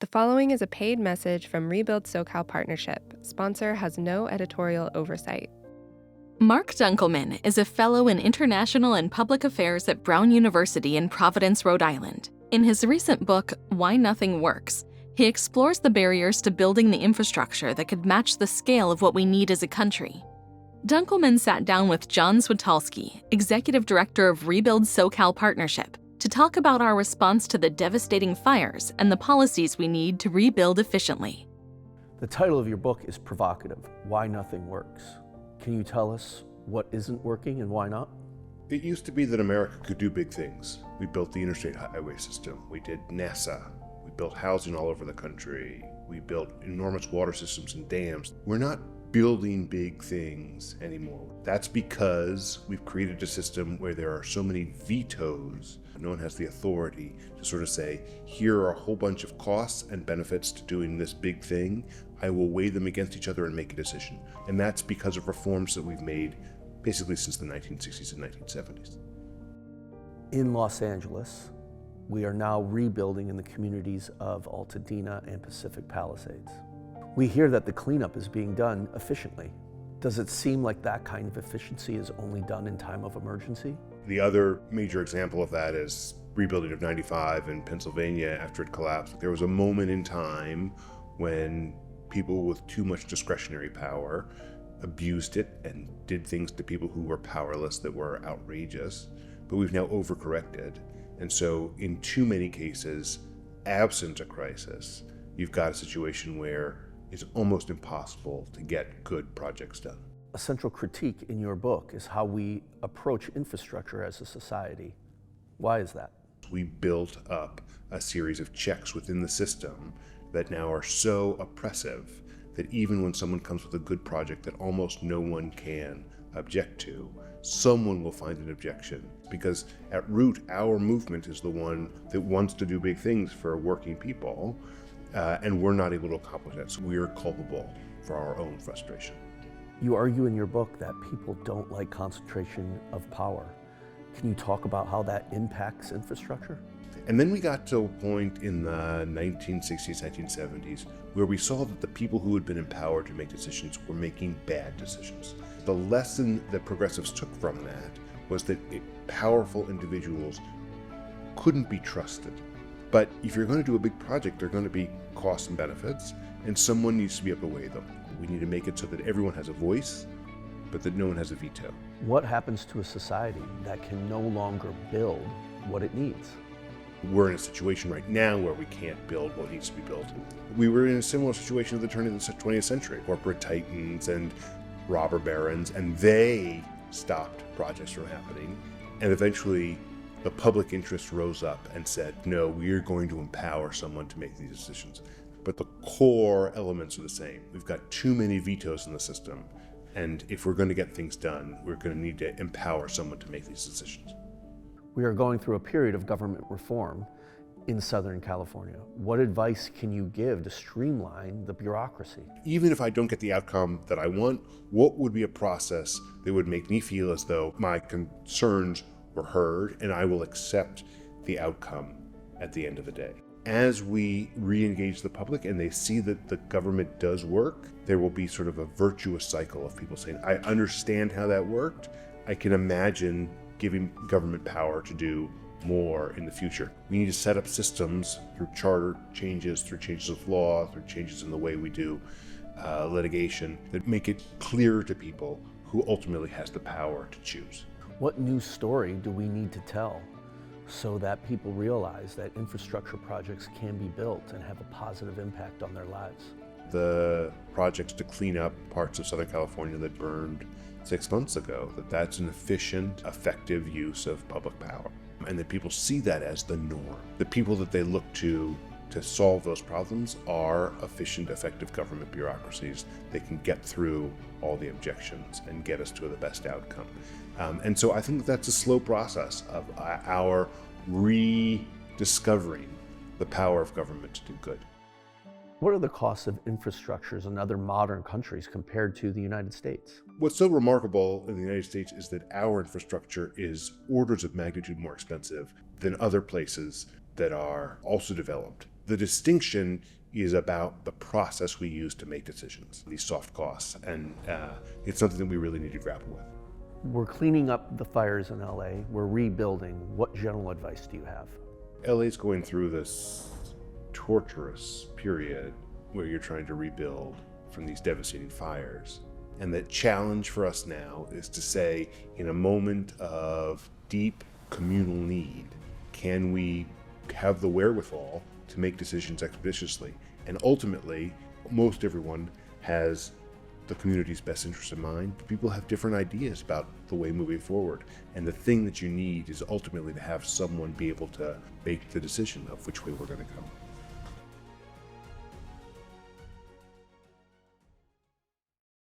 The following is a paid message from Rebuild SoCal Partnership. Sponsor has no editorial oversight. Marc Dunkelman is a fellow in international and public affairs at Brown University in Providence, Rhode Island. In his recent book, Why Nothing Works, he explores the barriers to building the infrastructure that could match the scale of what we need as a country. Dunkelman sat down with John Switalski, executive director of Rebuild SoCal Partnership, to talk about our response to the devastating fires and the policies we need to rebuild efficiently. The title of your book is provocative, Why Nothing Works. Can you tell us what isn't working and why not? It used to be that America could do big things. We built the interstate highway system. We did NASA. We built housing all over the country. We built enormous water systems and dams. We're not building big things anymore. That's because we've created a system where there are so many vetoes. No one has the authority to sort of say, here are a whole bunch of costs and benefits to doing this big thing. I will weigh them against each other and make a decision. And that's because of reforms that we've made basically since the 1960s and 1970s. In Los Angeles, we are now rebuilding in the communities of Altadena and Pacific Palisades. We hear that the cleanup is being done efficiently. Does it seem like that kind of efficiency is only done in time of emergency? The other major example of that is rebuilding of 95 in Pennsylvania after it collapsed. There was a moment in time when people with too much discretionary power abused it and did things to people who were powerless that were outrageous, but we've now overcorrected. And so in too many cases, absent a crisis, you've got a situation where it's almost impossible to get good projects done. A central critique in your book is how we approach infrastructure as a society. Why is that? We built up a series of checks within the system that now are so oppressive that even when someone comes with a good project that almost no one can object to, someone will find an objection. Because at root, our movement is the one that wants to do big things for working people, and we're not able to accomplish that. So we're culpable for our own frustration. You argue in your book that people don't like concentration of power. Can you talk about how that impacts infrastructure? And then we got to a point in the 1960s, 1970s, where we saw that the people who had been empowered to make decisions were making bad decisions. The lesson that progressives took from that was that powerful individuals couldn't be trusted. But if you're going to do a big project, there are going to be costs and benefits, and someone needs to be able to weigh them. We need to make it so that everyone has a voice, but that no one has a veto. What happens to a society that can no longer build what it needs? We're in a situation right now where we can't build what needs to be built. We were in a similar situation at the turn of the 20th century. Corporate titans and robber barons, and they stopped projects from happening. And eventually, the public interest rose up and said, no, we're going to empower someone to make these decisions. But the core elements are the same. We've got too many vetoes in the system. And if we're going to get things done, we're going to need to empower someone to make these decisions. We are going through a period of government reform in Southern California. What advice can you give to streamline the bureaucracy? Even if I don't get the outcome that I want, what would be a process that would make me feel as though my concerns were heard and I will accept the outcome at the end of the day? As we re-engage the public and they see that the government does work, there will be sort of a virtuous cycle of people saying, I understand how that worked. I can imagine giving government power to do more in the future. We need to set up systems through charter changes, through changes of law, through changes in the way we do litigation that make it clear to people who ultimately has the power to choose. What new story do we need to tell so that people realize that infrastructure projects can be built and have a positive impact on their lives? The projects to clean up parts of Southern California that burned 6 months ago, that's an efficient, effective use of public power. And that people see that as the norm. The people that they look to solve those problems are efficient, effective government bureaucracies that can get through all the objections and get us to the best outcome. And so I think that's a slow process of our rediscovering the power of government to do good. What are the costs of infrastructures in other modern countries compared to the United States? What's so remarkable in the United States is that our infrastructure is orders of magnitude more expensive than other places that are also developed. The distinction is about the process we use to make decisions, these soft costs, and it's something that we really need to grapple with. We're cleaning up the fires in LA. We're rebuilding. What general advice do you have? LA's going through this torturous period where you're trying to rebuild from these devastating fires. And the challenge for us now is to say, in a moment of deep communal need, can we have the wherewithal to make decisions expeditiously? And ultimately, most everyone has the community's best interest in mind, but people have different ideas about the way moving forward. And the thing that you need is ultimately to have someone be able to make the decision of which way we're going to go.